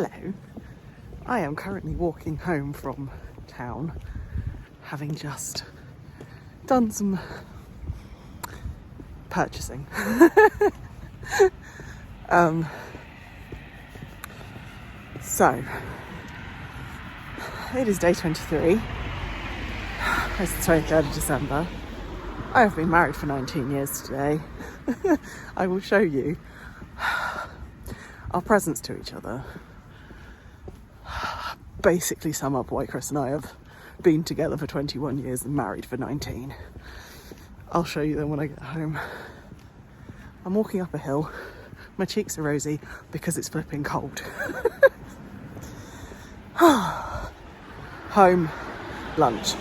Hello. I am currently walking home from town, having just done some purchasing. So, it is day 23. It's the 23rd of December. I have been married for 19 years today. I will show you our presents to each other. Basically sum up why Chris and I have been together for 21 years and married for 19. I'll show you them when I get home. I'm walking up a hill. My cheeks are rosy because it's flipping cold. Home, lunch.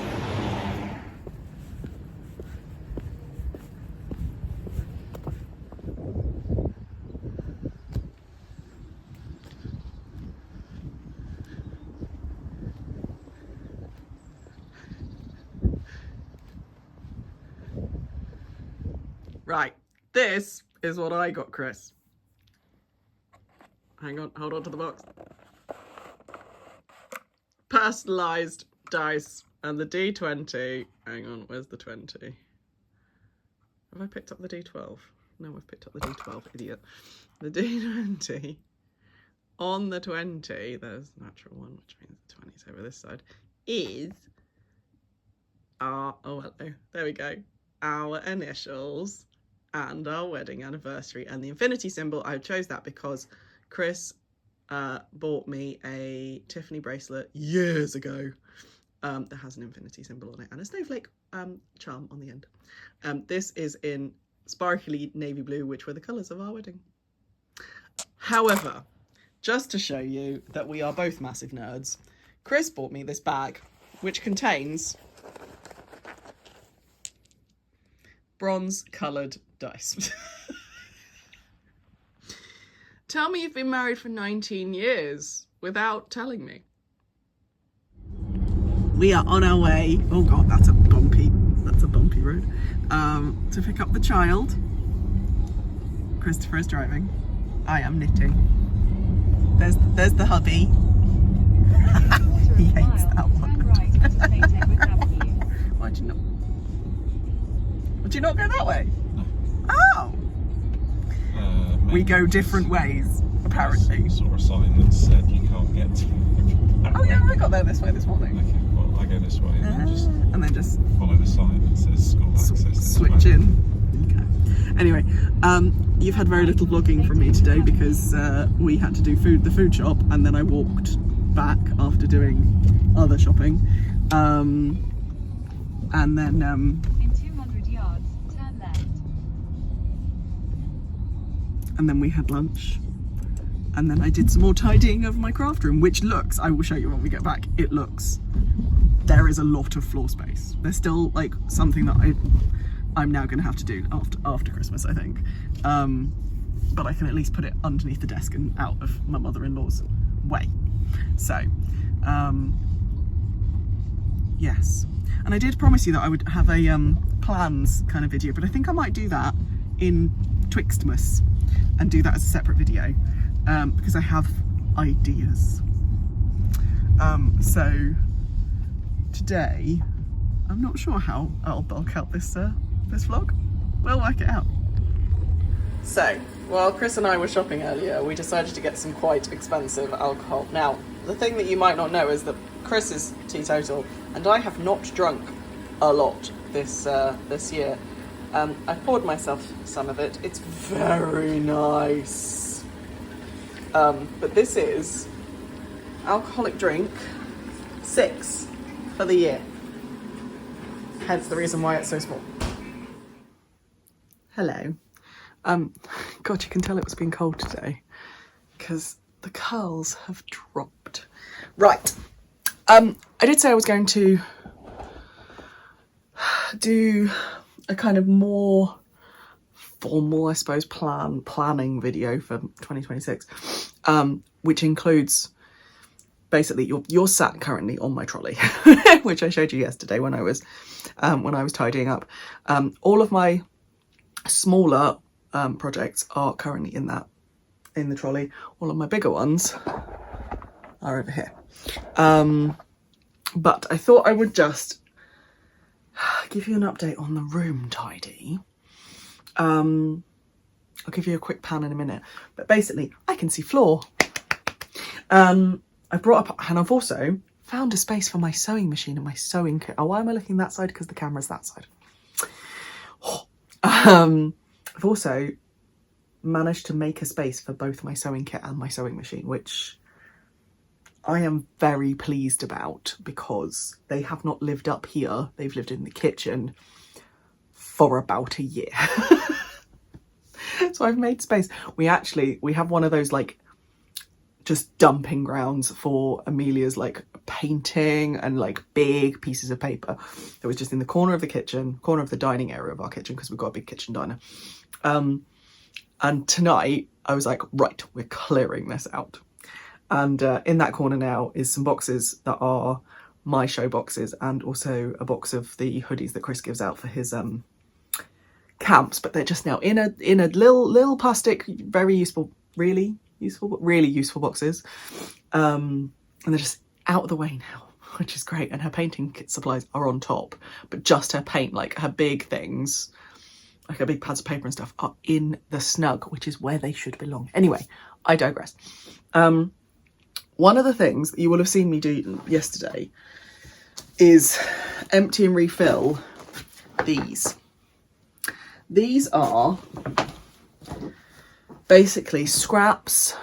Right, this is what I got Chris. Hang on, hold on to the box. Personalised dice and the D20. Hang on, where's the 20? Have I picked up the D12? No, I've picked up the D12, idiot. The D20 on the 20, there's the natural one, which means the 20's over this side, is our, oh hello, there we go, our initials and our wedding anniversary and the infinity symbol. I chose that because Chris bought me a Tiffany bracelet years ago that has an infinity symbol on it and a snowflake charm on the end. This is in sparkly navy blue, which were the colours of our wedding. However, just to show you that we are both massive nerds, Chris bought me this bag, which contains bronze-coloured dice. Tell me you've been married for 19 years without telling me. We are on our way. Oh God, that's a bumpy road. To pick up the child. Christopher is driving. I am knitting. There's the hubby. He hates that one. Why'd you not? Would you not go that way? No. Oh. We go different ways, apparently. I saw a sign that said you can't get to that way. Yeah, I got there this way this morning. Okay, well I go this way And then just follow the sign that says school access this switch way. in. Okay. Anyway, you've had very little vlogging from me today because we had to do the food shop, and then I walked back after doing other shopping. And then in 200 yards, turn left. And then we had lunch. And then I did some more tidying of my craft room, which looks, I will show you when we get back, it looks, there is a lot of floor space. There's still like something that I'm now going to have to do after Christmas, I think. But I can at least put it underneath the desk and out of my mother-in-law's way. So, yes. And I did promise you that I would have a plans kind of video, but I think I might do that in Twixtmas and do that as a separate video because I have ideas. So today, I'm not sure how I'll bulk out this vlog. We'll work it out. So, while Chris and I were shopping earlier, we decided to get some quite expensive alcohol. Now, the thing that you might not know is that Chris is teetotal, and I have not drunk a lot this year. I poured myself some of it. It's very nice. But this is alcoholic drink 6 for the year. Hence the reason why it's so small. Hello. God, you can tell it was been cold today because the curls have dropped. Right. I did say I was going to do a kind of more formal, I suppose, planning video for 2026, which includes basically you're sat currently on my trolley, which I showed you yesterday when I was tidying up. All of my smaller projects are currently in the trolley. All of my bigger ones are over here. But I thought I would just give you an update on the room tidy. I'll give you a quick pan in a minute, but basically I can see floor. I brought up, and I've also found a space for my sewing machine and my sewing kit. Oh, why am I looking that side? Because the camera's that side. I've also managed to make a space for both my sewing kit and my sewing machine, which I am very pleased about because they have not lived up here. They've lived in the kitchen for about a year. So I've made space. We have one of those like just dumping grounds for Amelia's like painting and like big pieces of paper that was just in the corner of the kitchen, corner of the dining area of our kitchen, because we've got a big kitchen diner. And tonight I was like, right, we're clearing this out. And in that corner now is some boxes that are my show boxes, and also a box of the hoodies that Chris gives out for his camps, but they're just now in a little plastic, very useful, really useful boxes. And they're just out of the way now, which is great. And her painting kit supplies are on top, but just her paint, like her big things, like her big pads of paper and stuff, are in the snug, which is where they should belong. Anyway, I digress. One of the things that you will have seen me do yesterday is empty and refill these. These are basically scraps,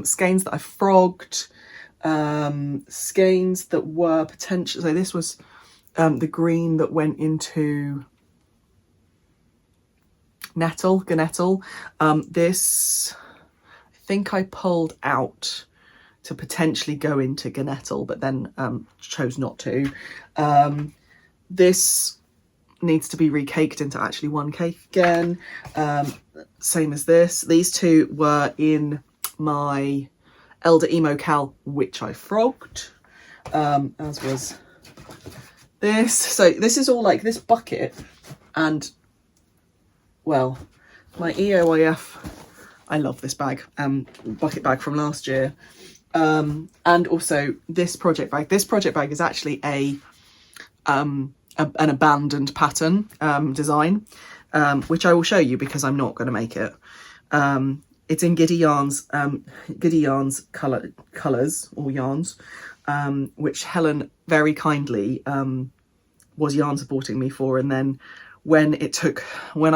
skeins that I frogged, skeins that were potential. So this was the green that went into Ganettle. This, I think I pulled out to potentially go into Ganettle, but then chose not to. This needs to be recaked into actually one cake again. Same as this. These two were in my Elder Emo Cal, which I frogged, as was this. So this is all like this bucket, and well, my EOIF, I love this bag, bucket bag from last year. And also this project bag. This project bag is actually an abandoned pattern design, which I will show you because I'm not going to make it. It's in Giddy Yarns colours or yarns, which Helen very kindly was yarn supporting me for, and then when I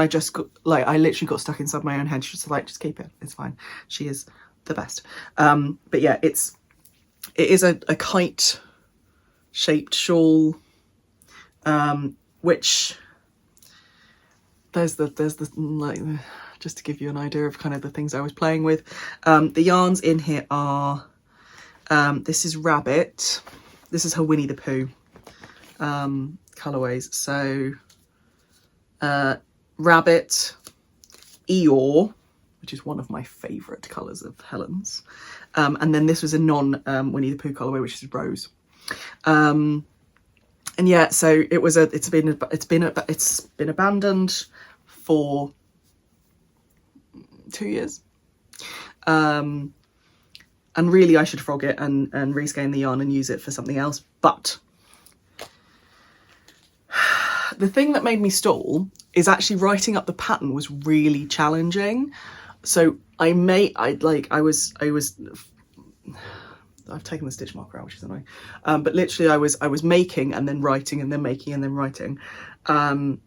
just got, like, I literally got stuck inside my own head, she was like, just keep it, it's fine. She is the best. But yeah, it is a kite shaped shawl, which there's the like, just to give you an idea of kind of the things I was playing with. The yarns in here are, this is Rabbit, this is her Winnie the Pooh colourways. So Rabbit, Eeyore, which is one of my favourite colours of Helen's, and then this was a non Winnie the Pooh colourway, which is Rose. And yeah, so it's been abandoned for 2 years, and really I should frog it and reskein the yarn and use it for something else. But the thing that made me stall is actually writing up the pattern was really challenging. So I've taken the stitch marker out, which is annoying. But literally I was making and then writing and then making and then writing. And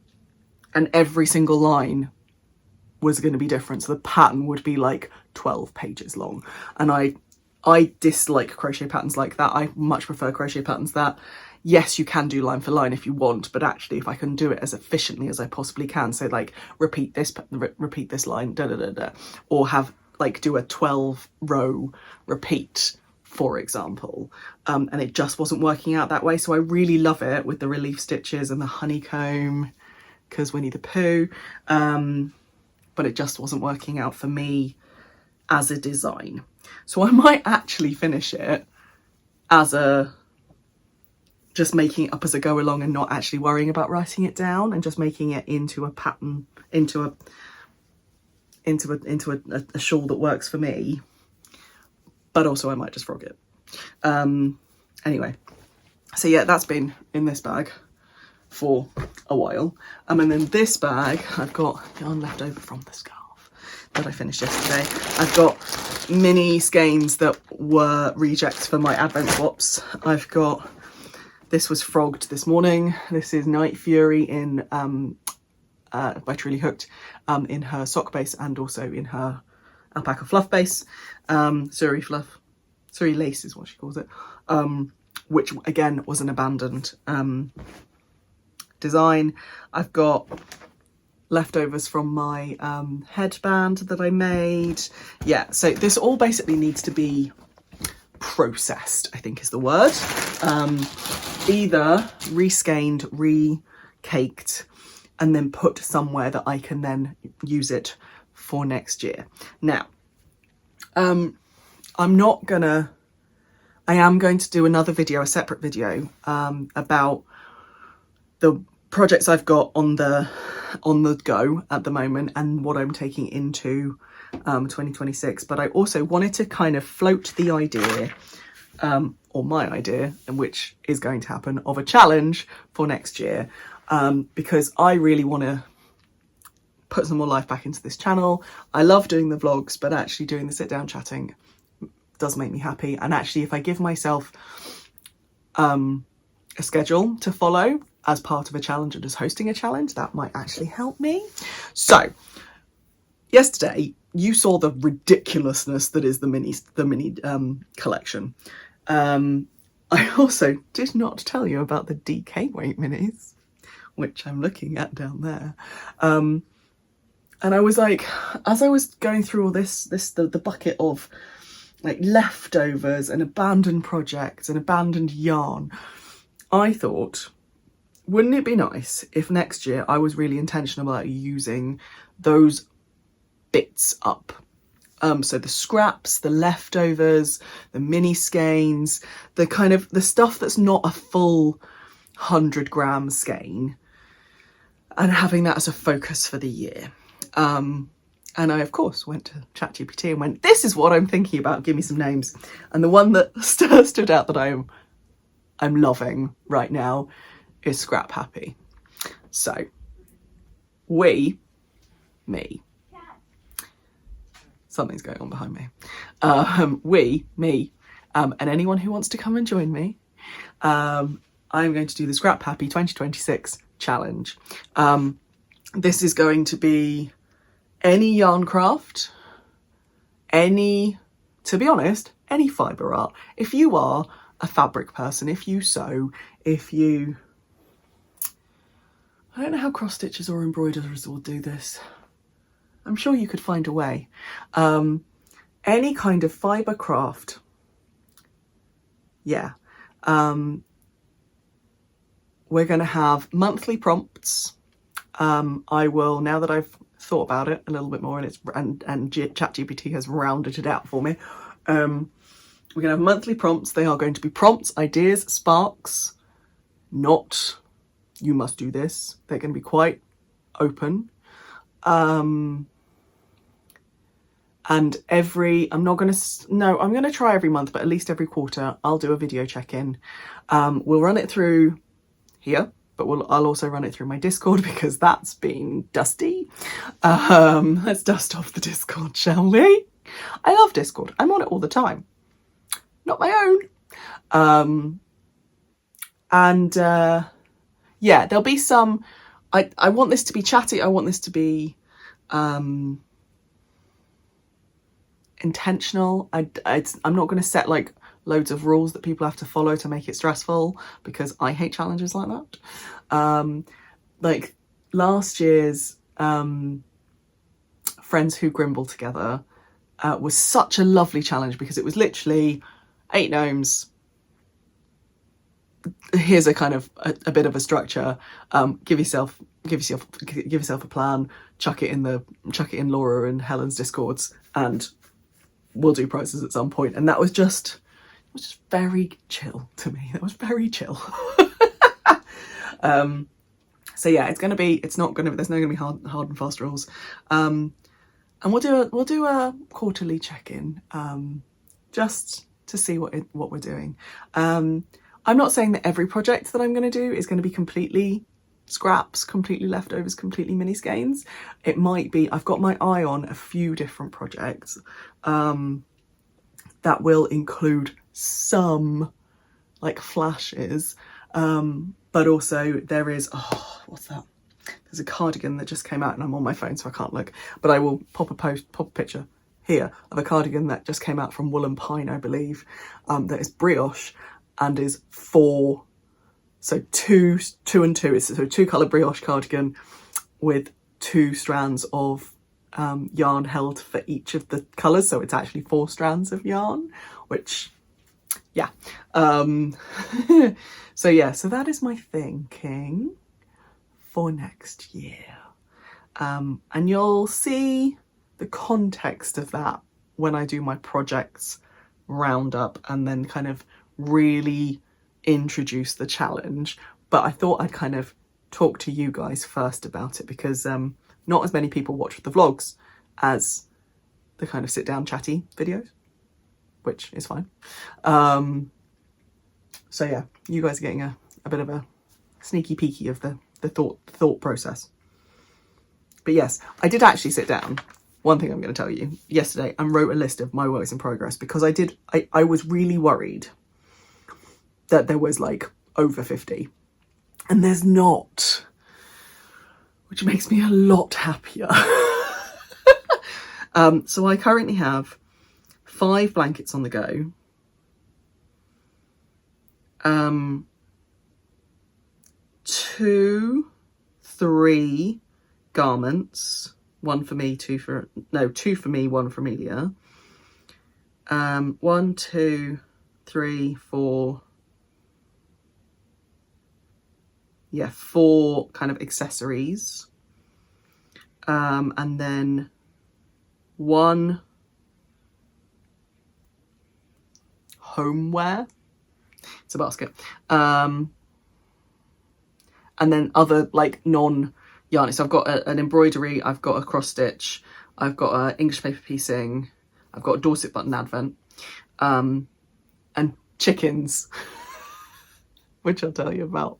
every single line was going to be different. So the pattern would be like 12 pages long. And I dislike crochet patterns like that. I much prefer crochet patterns that, yes, you can do line for line if you want, but actually if I can do it as efficiently as I possibly can, so like repeat this line, da da da da, or have like do a 12 row repeat, for example, and it just wasn't working out that way. So I really love it with the relief stitches and the honeycomb, because Winnie the Pooh, but it just wasn't working out for me as a design. So I might actually finish it as just making it up as I go along and not actually worrying about writing it down, and just making it into a pattern, into a shawl that works for me. But also I might just frog it. Anyway, so yeah, that's been in this bag for a while. And then this bag, I've got yarn left over from the scarf that I finished yesterday. I've got mini skeins that were rejects for my advent swaps. I've got, this was frogged this morning. This is Night Fury in by Truly Hooked, in her sock base and also in her alpaca fluff base. Surrey fluff, Surrey lace is what she calls it, which again was an abandoned design. I've got leftovers from my headband that I made. Yeah, so this all basically needs to be processed, I think is the word. Either reskeined, re-caked, and then put somewhere that I can then use it for next year. Now, I am going to do another video, a separate video, about the projects I've got on the go at the moment and what I'm taking into 2026. But I also wanted to kind of float the idea, or my idea, which is going to happen, of a challenge for next year, because I really want to put some more life back into this channel. I love doing the vlogs, but actually doing the sit down chatting does make me happy. And actually, if I give myself a schedule to follow as part of a challenge and as hosting a challenge, that might actually help me. So yesterday you saw the ridiculousness that is the mini collection. I also did not tell you about the DK weight minis, which I'm looking at down there. And I was like, as I was going through all the bucket of like leftovers and abandoned projects and abandoned yarn, I thought, wouldn't it be nice if next year I was really intentional about using those bits up? So the scraps, the leftovers, the mini skeins, the kind of the stuff that's not a full 100-gram skein, and having that as a focus for the year. And I, of course, went to ChatGPT and went, this is what I'm thinking about, give me some names. And the one that stood out that I'm loving right now is Scrap Happy. So, something's going on behind me. And anyone who wants to come and join me, I'm going to do the Scrap Happy 2026 challenge. This is going to be any yarn craft, to be honest, any fibre art. If you are a fabric person, if you sew, I don't know how cross stitchers or embroiderers will do this. I'm sure you could find a way. Any kind of fibre craft. Yeah. We're going to have monthly prompts. I will, now that I've thought about it a little bit more and ChatGPT has rounded it out for me, we're going to have monthly prompts. They are going to be prompts, ideas, sparks, not you must do this. They're going to be quite open. And I'm going to try every month, but at least every quarter I'll do a video check-in. We'll run it through here, but I'll also run it through my Discord because that's been dusty. Let's dust off the Discord, shall we? I love Discord. I'm on it all the time. Not my own. Yeah, there'll be some, I want this to be chatty. I want this to be intentional. I'm not going to set like loads of rules that people have to follow to make it stressful, because I hate challenges like that. Like last year's Friends Who Grimble Together was such a lovely challenge, because it was literally 8 gnomes. Here's a kind of a bit of a structure. Give yourself a plan. Chuck it in Laura and Helen's Discords, and we'll do prizes at some point. And that was just very chill to me. That was very chill. So yeah, there's not going to be hard and fast rules. And we'll do a quarterly check-in. Just see what we're doing. I'm not saying that every project that I'm going to do is going to be completely scraps, completely leftovers, completely mini skeins. It might be, I've got my eye on a few different projects that will include some like flashes, but also there is, oh, what's that? There's a cardigan that just came out and I'm on my phone so I can't look, but I will pop a picture here of a cardigan that just came out from Wool and Pine, I believe, that is brioche and is 4, so two and two. It's a 2-colour brioche cardigan with 2 strands of yarn held for each of the colours, so it's actually 4 strands of yarn, which, yeah. So yeah, so that is my thinking for next year. And you'll see the context of that when I do my projects roundup and then kind of really introduce the challenge. But I thought I'd kind of talk to you guys first about it because not as many people watch the vlogs as the kind of sit down chatty videos, which is fine. So yeah, you guys are getting a bit of a sneaky peeky of the thought process. But yes, I did actually sit down. One thing I'm going to tell you, yesterday I wrote a list of my works in progress because I was really worried that there was like over 50 and there's not, which makes me a lot happier. So I currently have 5 blankets on the go, 2, 3 garments, 1 for me, 2 for me, 1 for Amelia. 1, 2, 3, 4. Yeah, 4 kind of accessories. And then 1 homeware. It's a basket. And then other like non-yarn. So I've got an embroidery, I've got a cross stitch, I've got a English paper piecing, I've got a Dorset button advent, and chickens, which I'll tell you about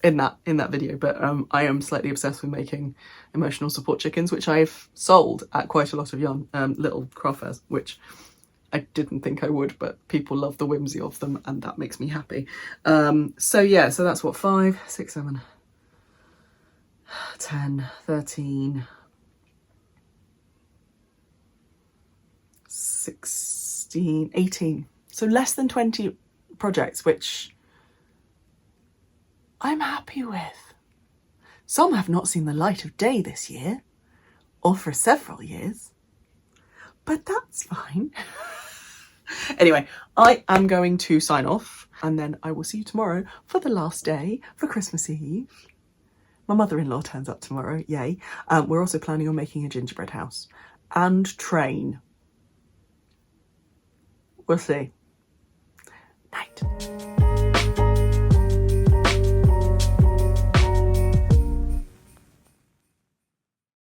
in that video. But I am slightly obsessed with making emotional support chickens, which I've sold at quite a lot of yarn, little craft fairs, which I didn't think I would, but people love the whimsy of them and that makes me happy. So yeah, so that's what, 5, 6, 7, 10, 13, 16, 18. So less than 20 projects, which I'm happy with. Some have not seen the light of day this year, or for several years, but that's fine. Anyway, I am going to sign off and then I will see you tomorrow for the last day for Christmas Eve. My mother-in-law turns up tomorrow, yay. We're also planning on making a gingerbread house and train. We'll see.